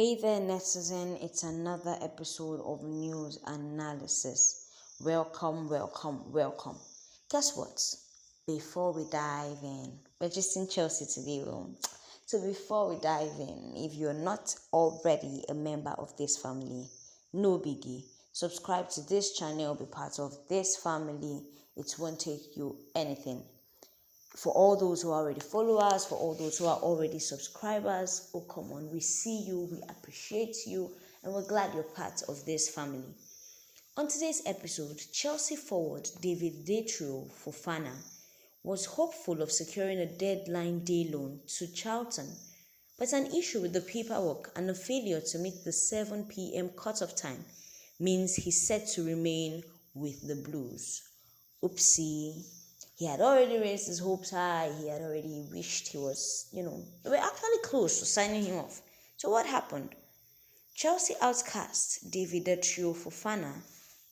Hey there, netizen. It's another episode of News Analysis. Welcome. Guess what? Before we dive in, we're just in Chelsea today. So before we dive in, if you're not already a member of this family, no biggie. Subscribe to this channel, be part of this family. It won't take you anything. For all those who are already followers, for all those who are already subscribers, oh come on, we see you, we appreciate you, and we're glad you're part of this family. On today's episode, Chelsea forward David Detriol Fofana was hopeful of securing a deadline day loan to Charlton, but an issue with the paperwork and a failure to meet the 7 p.m. cutoff time means he's set to remain with the Blues. Oopsie. He had already raised his hopes high. He had already wished he was, they were actually close to signing him off. So what happened? Chelsea outcast David Detriol Fofana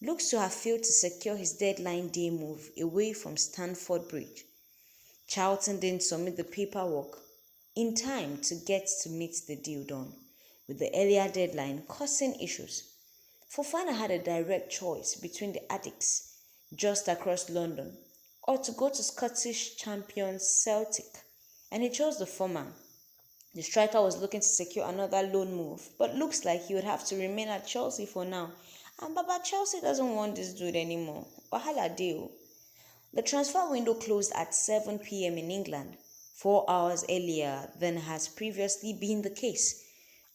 looks to have failed to secure his deadline day move away from Stamford Bridge. Charlton didn't submit the paperwork in time to get to meet the deal done, with the earlier deadline causing issues. Fofana had a direct choice between the Addicks just across London or to go to Scottish champions Celtic, and he chose the former. The striker was looking to secure another loan move, but looks like he would have to remain at Chelsea for now. And Baba Chelsea doesn't want this dude anymore. Wahala deal. The transfer window closed at 7 p.m. in England, 4 hours earlier than has previously been the case.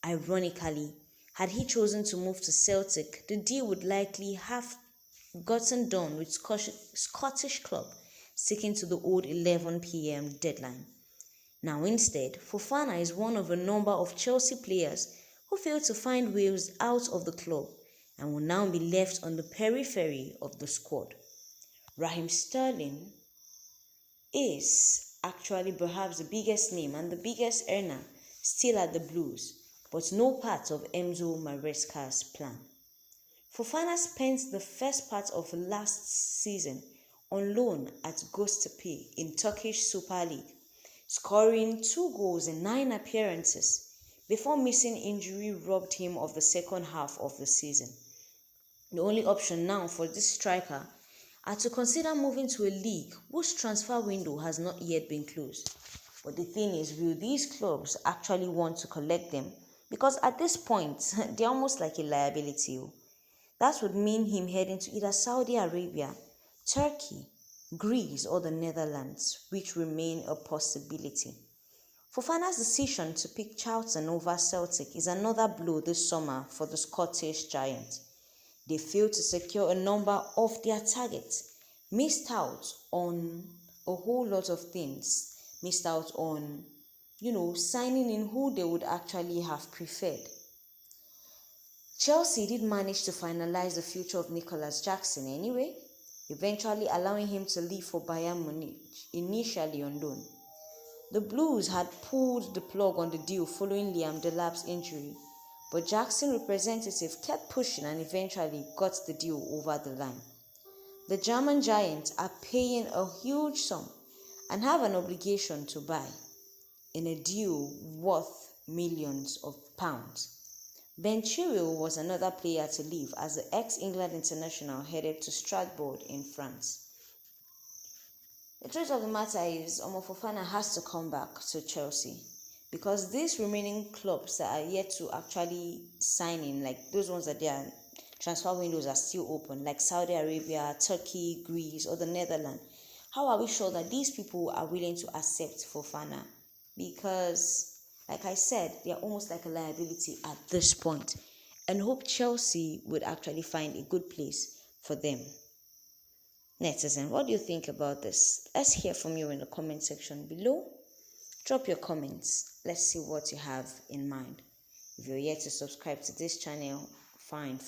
Ironically, had he chosen to move to Celtic, the deal would likely have gotten done with Scottish club sticking to the old 11 p.m. deadline. Now instead, Fofana is one of a number of Chelsea players who failed to find ways out of the club and will now be left on the periphery of the squad. Raheem Sterling is actually perhaps the biggest name and the biggest earner still at the Blues, but no part of Enzo Maresca's plan. Fofana spent the first part of last season on loan at Göztepe in Turkish Super League, scoring 2 goals in 9 appearances before missing injury robbed him of the second half of the season. The only option now for this striker are to consider moving to a league whose transfer window has not yet been closed. But the thing is, will these clubs actually want to collect them? Because at this point, they're almost like a liability. That would mean him heading to either Saudi Arabia, Turkey, Greece, or the Netherlands, which remain a possibility. Fofana's decision to pick Charlton over Celtic is another blow this summer for the Scottish Giants. They failed to secure a number of their targets, missed out on a whole lot of things, missed out on, signing in who they would actually have preferred. Chelsea did manage to finalize the future of Nicholas Jackson anyway, eventually allowing him to leave for Bayern Munich, initially on loan. The Blues had pulled the plug on the deal following Liam Delap's injury, but Jackson representative kept pushing and eventually got the deal over the line. The German Giants are paying a huge sum and have an obligation to buy in a deal worth millions of pounds. Ben Chilwell was another player to leave as the ex-England international headed to Strasbourg in France. The truth of the matter is, Fofana has to come back to Chelsea because these remaining clubs that are yet to actually sign in, like those ones that their transfer windows are still open, like Saudi Arabia, Turkey, Greece, or the Netherlands, how are we sure that these people are willing to accept Fofana? Because, like I said, they are almost like a liability at this point, and hope Chelsea would actually find a good place for them. Netizen, what do you think about this? Let's hear from you in the comment section below. Drop your comments. Let's see what you have in mind. If you're yet to subscribe to this channel, fine.